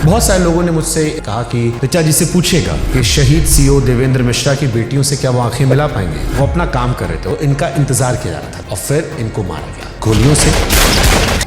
बहुत सारे लोगों ने मुझसे कहा कि ऋचा जी से पूछेगा कि शहीद सीओ देवेंद्र मिश्रा की बेटियों से क्या वो आंखें मिला पाएंगे। वो अपना काम कर रहे थे, इनका इंतजार किया जा रहा था और फिर इनको मारा गया गोलियों से,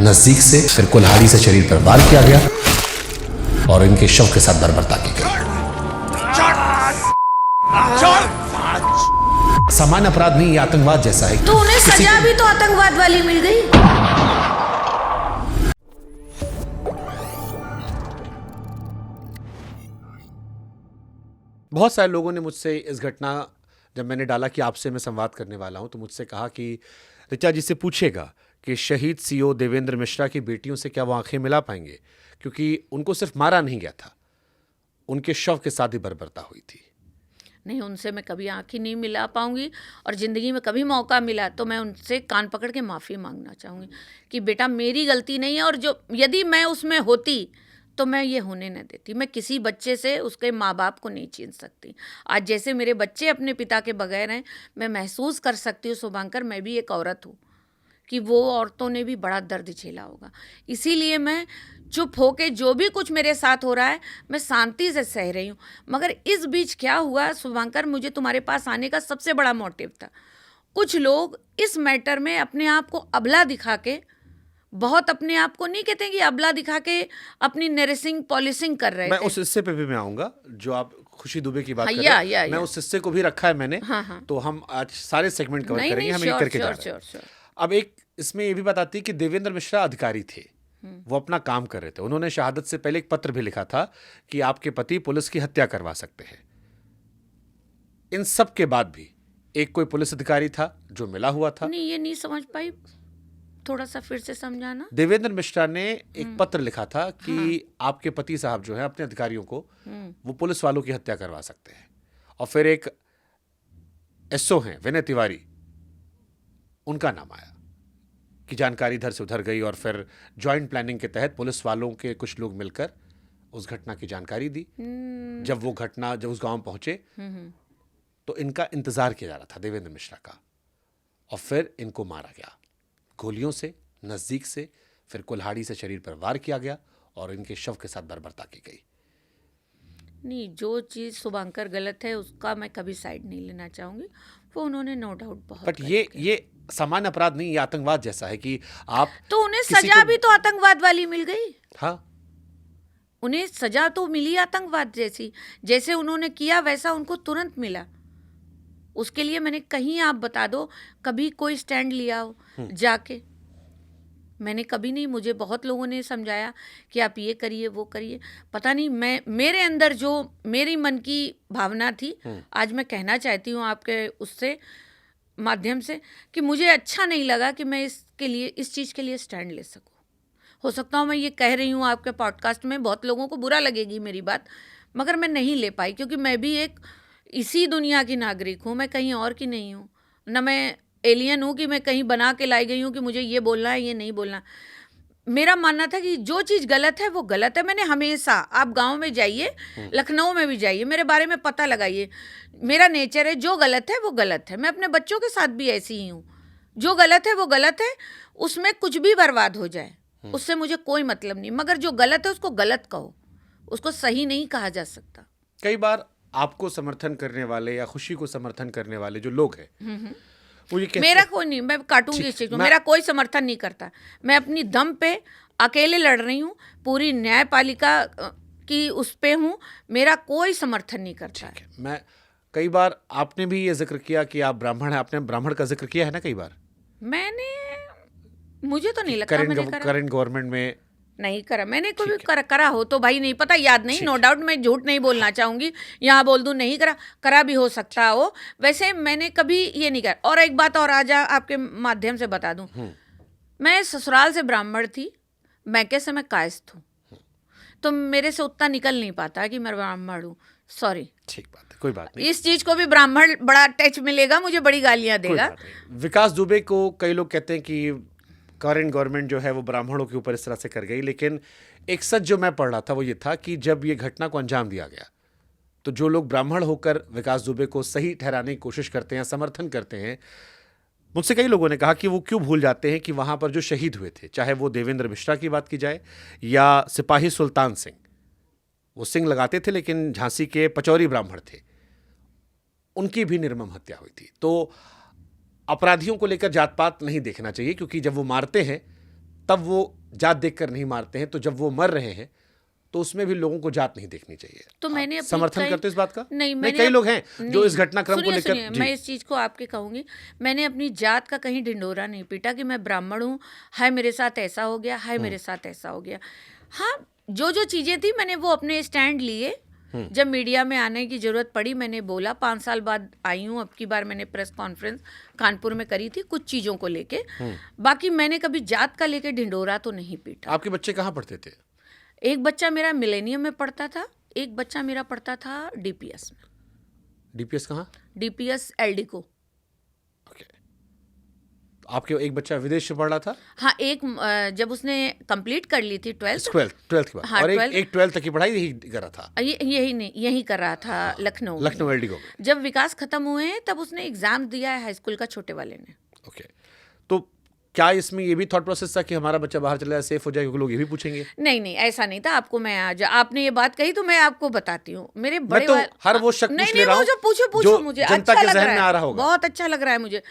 नजदीक से, फिर कुल्हाड़ी से शरीर पर वार किया गया और इनके शव के साथ बर्बरता की गई। सामान्य अपराध नहीं, ये आतंकवाद जैसा है। तो उन्हें सजा भी तो आतंकवाद वाली मिल गई। बहुत सारे लोगों ने मुझसे इस घटना, जब मैंने डाला कि आपसे मैं संवाद करने वाला हूं, तो मुझसे कहा कि ऋचा जी से पूछेगा कि शहीद सीओ देवेंद्र मिश्रा की बेटियों से क्या वो आंखें मिला पाएंगे, क्योंकि उनको सिर्फ मारा नहीं गया था, उनके शव के साथ ही बर्बरता हुई थी। नहीं, उनसे मैं कभी आंखें नहीं मिला पाऊंगी और ज़िंदगी में कभी मौका मिला तो मैं उनसे कान पकड़ के माफ़ी मांगना चाहूँगी कि बेटा मेरी गलती नहीं है, और जो यदि मैं उसमें होती तो मैं ये होने न देती। मैं किसी बच्चे से उसके माँ बाप को नहीं छीन सकती। आज जैसे मेरे बच्चे अपने पिता के बगैर हैं, मैं महसूस कर सकती हूँ शुभांकर, मैं भी एक औरत हूँ, कि वो औरतों ने भी बड़ा दर्द झेला होगा। इसीलिए मैं चुप होके जो भी कुछ मेरे साथ हो रहा है मैं शांति से सह रही हूँ। मगर इस बीच क्या हुआ शुभांकर, मुझे तुम्हारे पास आने का सबसे बड़ा मोटिव था। कुछ लोग इस मैटर में अपने आप को अबला दिखा के, बहुत अपने आप को नहीं कहते कि अबला दिखा के अपनी नरेसिंग पॉलिसिंग कर रहे थे। मैं उस हिस्से पे भी मैं आऊंगा जो आप खुशी दुबे की बात कर या, रहे हैं। मैं उस हिस्से को भी रखा है मैंने। हाँ। तो हम आज सारे सेगमेंट कवर करेंगे, हम एक करके जा रहे हैं। अब एक इसमें ये भी बताती है कि देवेंद्र मिश्रा अधिकारी थे, वो अपना काम कर रहे थे। उन्होंने शहादत से पहले एक पत्र भी लिखा था कि आपके पति पुलिस की हत्या करवा सकते हैं। इन सब के बाद भी एक कोई पुलिस अधिकारी था जो मिला हुआ था। नहीं, ये नहीं समझ पाई, थोड़ा सा फिर से समझाना। देवेंद्र मिश्रा ने एक पत्र लिखा था कि आपके पति साहब जो है अपने अधिकारियों को वो पुलिस वालों की हत्या करवा सकते हैं। और फिर एक एसओ हैं विनय तिवारी, उनका नाम आया कि जानकारी इधर से उधर गई और फिर जॉइंट प्लानिंग के तहत पुलिस वालों के कुछ लोग मिलकर उस घटना की जानकारी दी। जब उस गांव पहुंचे तो इनका इंतजार किया जा रहा था देवेंद्र मिश्रा का, और फिर इनको मारा गया गोलियों से, नजदीक से, फिर कुल्हाड़ी से शरीर पर वार किया गया और इनके शव के साथ बर्बरता की गई। नहीं, जो चीज़ शुभांकर गलत है उसका मैं कभी साइड नहीं लेना चाहूँगी। वो उन्होंने नो डाउट बहुत बट ये सामान्य अपराध नहीं, ये आतंकवाद जैसा है कि आप तो उन्हें सजा भी तो आतंकवाद वाली मिल गई। हाँ, उन्हें सजा तो मिली आतंकवाद जैसी, जैसे उन्होंने किया वैसा उनको तुरंत मिला। उसके लिए मैंने कहीं, आप बता दो, कभी कोई स्टैंड लिया हो जाके? मैंने कभी नहीं। मुझे बहुत लोगों ने समझाया कि आप ये करिए वो करिए, पता नहीं मेरे अंदर जो मेरी मन की भावना थी, आज मैं कहना चाहती हूँ आपके उससे माध्यम से कि मुझे अच्छा नहीं लगा कि मैं इस चीज़ के लिए स्टैंड ले सकूँ। हो सकता हूँ मैं ये कह रही हूँ आपके पॉडकास्ट में बहुत लोगों को बुरा लगेगी मेरी बात, मगर मैं नहीं ले पाई, क्योंकि मैं भी एक इसी दुनिया की नागरिक हूँ, मैं कहीं और की नहीं हूँ। न मैं एलियन हूँ कि मैं कहीं बना के लाई गई हूँ कि मुझे ये बोलना है ये नहीं बोलना। मेरा मानना था कि जो चीज़ गलत है वो गलत है। मैंने हमेशा, आप गांव में जाइए, लखनऊ में भी जाइए, मेरे बारे में पता लगाइए, मेरा नेचर है जो गलत है वो गलत है। मैं अपने बच्चों के साथ भी ऐसी ही हूँ, जो गलत है वो गलत है, उसमें कुछ भी बर्बाद हो जाए उससे मुझे कोई मतलब नहीं, मगर जो गलत है उसको गलत कहो, उसको सही नहीं कहा जा सकता। कई बार आपको समर्थन करने वाले या खुशी को समर्थन करने वाले जो लोग हैं वो ये कहते, मेरा कोई नहीं, मैं काटूंगी इस चीज को, मेरा कोई समर्थन नहीं करता। मैं अपनी दम पे अकेले लड़ रही हूँ, पूरी न्यायपालिका की उस पे हूँ, मेरा कोई समर्थन नहीं करता है। मैं कई बार, आपने भी ये जिक्र किया कि आप ब्राह्मण हैं, आपने ब्राह्मण का जिक्र किया है ना कई बार। मुझे तो नहीं लगता मैंने करा। करंट गवर्नमेंट में नहीं करा मैंने, कभी करा हो तो भाई नहीं पता, याद नहीं, नो डाउट, मैं झूठ नहीं बोलना चाहूँगी, यहाँ बोल दूँ नहीं करा भी हो सकता हो, वैसे मैंने कभी ये नहीं करा। और एक बात और आज आपके माध्यम से बता दूँ, मैं ससुराल से ब्राह्मण थी, मैके से मैं कायस्थ हूँ, तो मेरे से उतना निकल नहीं पाता कि मैं ब्राह्मण हूँ। सॉरी, ठीक बात है, कोई बात नहीं। इस चीज को भी ब्राह्मण बड़ा टच मिलेगा, मुझे बड़ी गालियाँ देगा। विकास दुबे को कई लोग कहते हैं कि करंट गवर्नमेंट जो है वो ब्राह्मणों के ऊपर इस तरह से कर गई, लेकिन एक सच जो मैं पढ़ रहा था वो ये था कि जब ये घटना को अंजाम दिया गया तो जो लोग ब्राह्मण होकर विकास दुबे को सही ठहराने की कोशिश करते हैं, समर्थन करते हैं, मुझसे कई लोगों ने कहा कि वो क्यों भूल जाते हैं कि वहां पर जो शहीद हुए थे, चाहे वो देवेंद्र मिश्रा की बात की जाए या सिपाही सुल्तान सिंह, वो सिंग लगाते थे, लेकिन झांसी के पचौरी ब्राह्मण थे, उनकी भी निर्मम हत्या हुई थी। तो अपराधियों को लेकर जात पात नहीं देखना चाहिए, क्योंकि जब वो मारते हैं तब वो जात देखकर नहीं मारते हैं, तो जब वो मर रहे हैं तो उसमें भी लोगों को जात नहीं देखनी चाहिए। तो मैंने अपनी समर्थन करते इस बात का? नहीं, कई लोग हैं जो इस घटनाक्रम को सुनिए, लेकर सुनिए, मैं इस चीज को आपके कहूंगी, मैंने अपनी जात का कहीं ढिंडोरा नहीं पीटा कि मैं ब्राह्मण हूँ, हाय मेरे साथ ऐसा हो गया, हाय मेरे साथ ऐसा हो गया। हाँ, जो जो चीजें थी मैंने वो अपने स्टैंड लिए। जब मीडिया में आने की जरूरत पड़ी मैंने बोला। 5 साल बाद आई हूँ, अब की बार मैंने प्रेस कॉन्फ्रेंस कानपुर में करी थी कुछ चीजों को लेके। बाकी मैंने कभी जात का लेके ढिंडोरा तो नहीं पीटा। आपके बच्चे कहाँ पढ़ते थे? एक बच्चा मेरा मिलेनियम में पढ़ता था, एक बच्चा मेरा पढ़ता था डीपीएस में। डीपीएस कहाँ? डीपीएस एलडी को। ओके। आपके एक बच्चा विदेश से पढ़ रहा था? हाँ, एक जब उसने कंप्लीट कर ली थी 12th के बाद। हाँ, और एक 12th तक की पढ़ाई यही कर रहा था? यही कर रहा था लखनऊ एलडी को। जब विकास खत्म हुए हैं तब उसने एग्जाम दिया है हाई स्कूल का, छोटे वाले ने। ओके। तो क्या इसमें ये भी थॉट प्रोसेस था कि हमारा बच्चा बाहर चला जाए, सेफ हो जाए, क्योंकि लोग ये भी पूछेंगे? नहीं, ऐसा नहीं था। आपको मैं आज आपने ये बात कही तो मैं आपको बताती हूँ। मेरे मैं तो हर वो शक पूछ ले रहा हूँ पूछो मुझे, जनता अच्छा के लग जहन रहा में है, आ रहा होगा। बहुत अच्छा लग रहा है मुझे।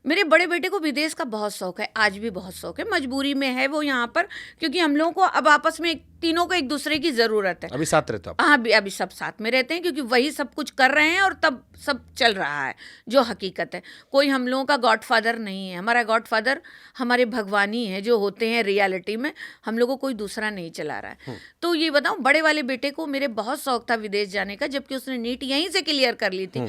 मेरे बड़े बेटे को विदेश का बहुत शौक है, आज भी बहुत शौक है, मजबूरी में है वो यहाँ पर, क्योंकि हम लोगों को अब आपस में तीनों को एक दूसरे की जरूरत है। अभी साथ रहते हो आप? हाँ, अभी सब साथ में रहते हैं, क्योंकि वही सब कुछ कर रहे हैं और तब सब चल रहा है जो हकीकत है। कोई हम लोगों का गॉडफादर नहीं है। हमारा गॉडफादर हमारे भगवान ही है जो होते हैं रियलिटी में, हम लोगों को कोई दूसरा नहीं चला रहा है। तो ये बताऊं, बड़े वाले बेटे को मेरे बहुत शौक था विदेश जाने का, जबकि उसने नीट यहीं से क्लियर कर ली थी।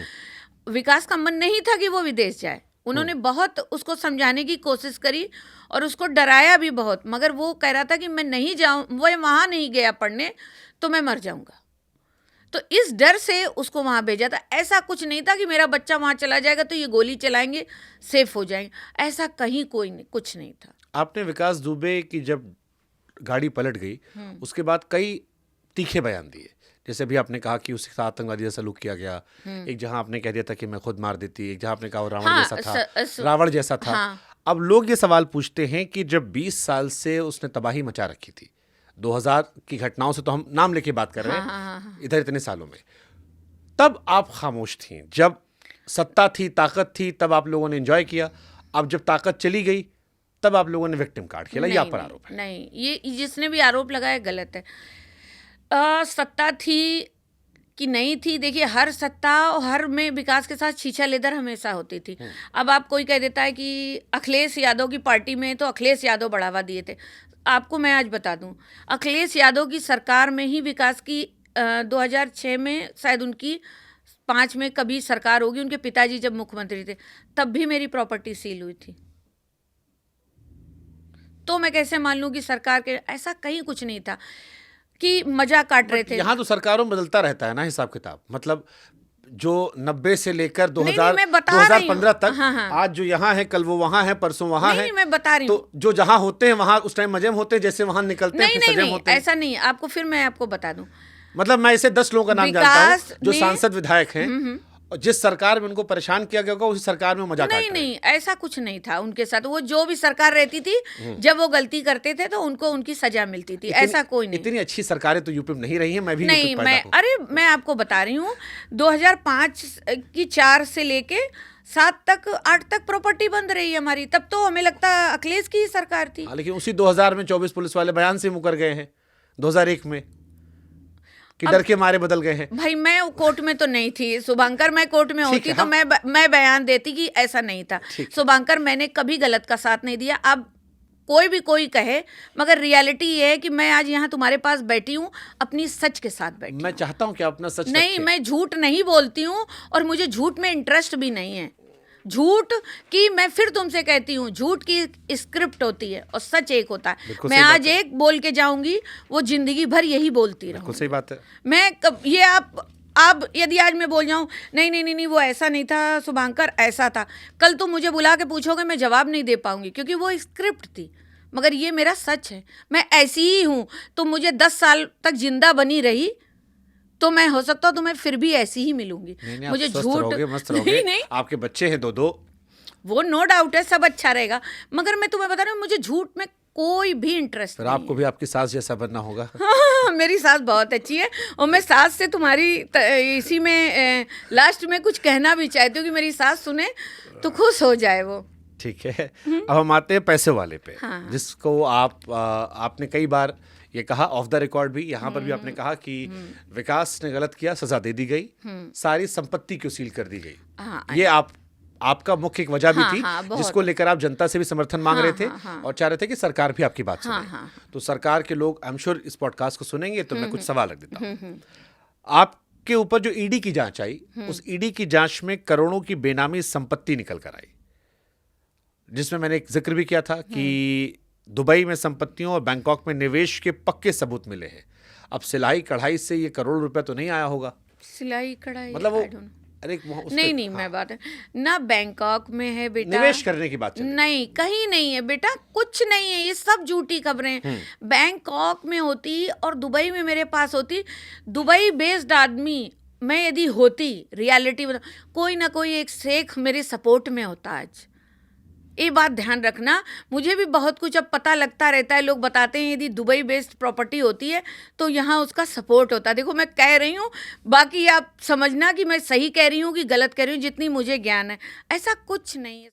विकास का मन नहीं था कि वो विदेश जाए। उन्होंने बहुत उसको समझाने की कोशिश करी और उसको डराया भी बहुत, मगर वो कह रहा था कि मैं नहीं जाऊं, वो वहाँ नहीं गया पढ़ने तो मैं मर जाऊंगा। तो इस डर से उसको वहाँ भेजा था। ऐसा कुछ नहीं था कि मेरा बच्चा वहाँ चला जाएगा तो ये गोली चलाएंगे सेफ हो जाएंगे, ऐसा कहीं कुछ नहीं था। आपने विकास दुबे की जब गाड़ी पलट गई उसके बाद कई तीखे बयान दिए, जैसे भी आपने कहा कि उसके साथ आतंकवादी जैसा सलूक किया गया, एक जहां आपने कह दिया था कि मैं खुद मार देती, एक जहां आपने कहा रावण जैसा था। हाँ। अब लोग ये सवाल पूछते हैं कि जब 20 साल से उसने तबाही मचा रखी थी, 2000 की घटनाओं से तो हम नाम लेके बात कर रहे हैं, हाँ। इधर इतने सालों में, तब आप खामोश थी। जब सत्ता थी, ताकत थी, तब आप लोगों ने एंजॉय किया। अब जब ताकत चली गई तब आप लोगों ने विक्टिम कार्ड खेला। ये आप पर आरोप है? नहीं, ये जिसने भी आरोप लगाया गलत है। सत्ता थी कि नहीं थी, देखिए हर सत्ता और हर में विकास के साथ छीछा लेदर हमेशा होती थी। अब आप कोई कह देता है कि अखिलेश यादव की पार्टी में तो अखिलेश यादव बढ़ावा दिए थे। आपको मैं आज बता दूं, अखिलेश यादव की सरकार में ही विकास की 2006 में शायद उनकी 5 में कभी सरकार होगी, उनके पिताजी जब मुख्यमंत्री थे तब भी मेरी प्रॉपर्टी सील हुई थी। तो मैं कैसे मान लूं कि सरकार के ऐसा कहीं कुछ नहीं था कि मजा काट रहे थे। यहाँ तो सरकारों में बदलता रहता है ना हिसाब किताब, मतलब जो 90 से लेकर 2015 तक। हाँ। आज जो यहाँ है कल वो वहाँ है, परसों वहाँ है। नहीं, मैं बता रही हूँ। तो जो जहाँ होते हैं वहाँ उस टाइम मजे में होते हैं, जैसे वहाँ निकलते हैं फिर सजे होते हैं। ऐसा नहीं। आपको फिर मैं आपको बता दूं, मतलब मैं ऐसे 10 लोगों का नाम जानता हूँ जो सांसद विधायक हैं, और जिस सरकार में उनको परेशान किया गया होगा उसी सरकार में मजा काट रहे हैं। नहीं, ऐसा कुछ नहीं था उनके साथ। वो जो भी सरकार रहती थी, जब वो गलती करते थे तो उनको उनकी सजा मिलती थी। ऐसा कोई नहीं। इतनी अच्छी सरकारें तो यूपी में नहीं रही हैं। मैं भी नहीं, मैं आपको बता रही हूँ, 2005 की 4 से लेके 7 तक 8 तक प्रॉपर्टी बंद रही हमारी। तब तो हमें लगता अखिलेश की ही सरकार थी। लेकिन उसी 2000 में 24 पुलिस वाले बयान से मुकर गए हैं 2001 में कि डर के मारे बदल गए हैं। भाई मैं कोर्ट में तो नहीं थी शुभांकर, मैं कोर्ट में होती तो मैं बयान देती कि ऐसा नहीं था। शुभांकर, मैंने कभी गलत का साथ नहीं दिया। अब कोई कहे, मगर रियलिटी ये है कि मैं आज यहाँ तुम्हारे पास बैठी हूँ अपनी सच के साथ बैठी। मैं चाहता हूँ कि आप अपना सच नहीं, मैं झूठ नहीं बोलती हूँ और मुझे झूठ में इंटरेस्ट भी नहीं है। झूठ की, मैं फिर तुमसे कहती हूँ, झूठ की स्क्रिप्ट होती है और सच एक होता है। मैं आज एक बोल के जाऊंगी, वो जिंदगी भर यही बोलती रहूंगी। सही बात है। मैं आप यदि आज मैं बोल जाऊं नहीं वो ऐसा नहीं था शुभांकर, ऐसा था, कल तुम मुझे बुला के पूछोगे, मैं जवाब नहीं दे पाऊंगी, क्योंकि वो स्क्रिप्ट थी। मगर ये मेरा सच है, मैं ऐसी ही हूँ। तो मुझे 10 साल तक जिंदा बनी रही तो मैं हो सकता हूँ तो मैं फिर भी ऐसी ही मिलूंगी। मुझे झूठ नहीं, आपके बच्चे हैं 2 वो नो डाउट है, सब अच्छा रहेगा, मगर मैं तुम्हें बता रही हूँ, मुझे झूठ में कोई भी इंटरेस्ट फिर नहीं आपको भी आपकी सास जैसा बनना होगा। हाँ, मेरी सास बहुत अच्छी है और मैं सास से तुम्हारी इसी में लास्ट में कुछ कहना भी चाहती हूँ कि मेरी सास सुने तो खुश हो जाए वो। ठीक है, अब हम आते हैं पैसे वाले पे, हाँ। जिसको आपने कई बार ये कहा ऑफ द रिकॉर्ड भी, यहाँ पर भी आपने कहा कि विकास ने गलत किया, सजा दे दी गई, सारी संपत्ति को सील कर दी गई। हाँ, ये आपका मुख्य एक वजह भी हाँ, थी, हाँ, बहुत। जिसको लेकर आप जनता से भी समर्थन मांग हाँ, रहे थे, हाँ, हाँ। और चाह रहे थे कि सरकार भी आपकी बात हाँ, सुने। हाँ। तो सरकार के लोग आई एम श्योर इस पॉडकास्ट को सुनेंगे, तो मैं कुछ सवाल रख देता हूँ। आपके ऊपर जो ईडी की जांच आई, उस ईडी की जांच में करोड़ों की बेनामी संपत्ति निकल कर आई, जिसमें मैंने एक जिक्र भी किया था कि दुबई में संपत्तियों और बैंकॉक में निवेश के पक्के सबूत मिले हैं। अब सिलाई कढ़ाई से ये करोड़ रुपए तो नहीं आया होगा, सिलाई कढ़ाई मतलब वो I don't know। अरे उस नहीं पे- नहीं, हाँ, मैं बात है ना, बैंकॉक में है बेटा, निवेश करने की बात चल रही है। नहीं कहीं नहीं है बेटा, कुछ नहीं है, ये सब झूठी खबरें हैं। बैंकॉक में होती और दुबई में मेरे पास होती, दुबई बेस्ड आदमी मैं यदि होती, रियलिटी बता, कोई ना कोई एक शेख मेरे सपोर्ट में होता आज। ये बात ध्यान रखना, मुझे भी बहुत कुछ अब पता लगता रहता है, लोग बताते हैं यदि दुबई बेस्ड प्रॉपर्टी होती है तो यहाँ उसका सपोर्ट होता है। देखो मैं कह रही हूँ, बाकी आप समझना कि मैं सही कह रही हूँ कि गलत कह रही हूँ, जितनी मुझे ज्ञान है, ऐसा कुछ नहीं है।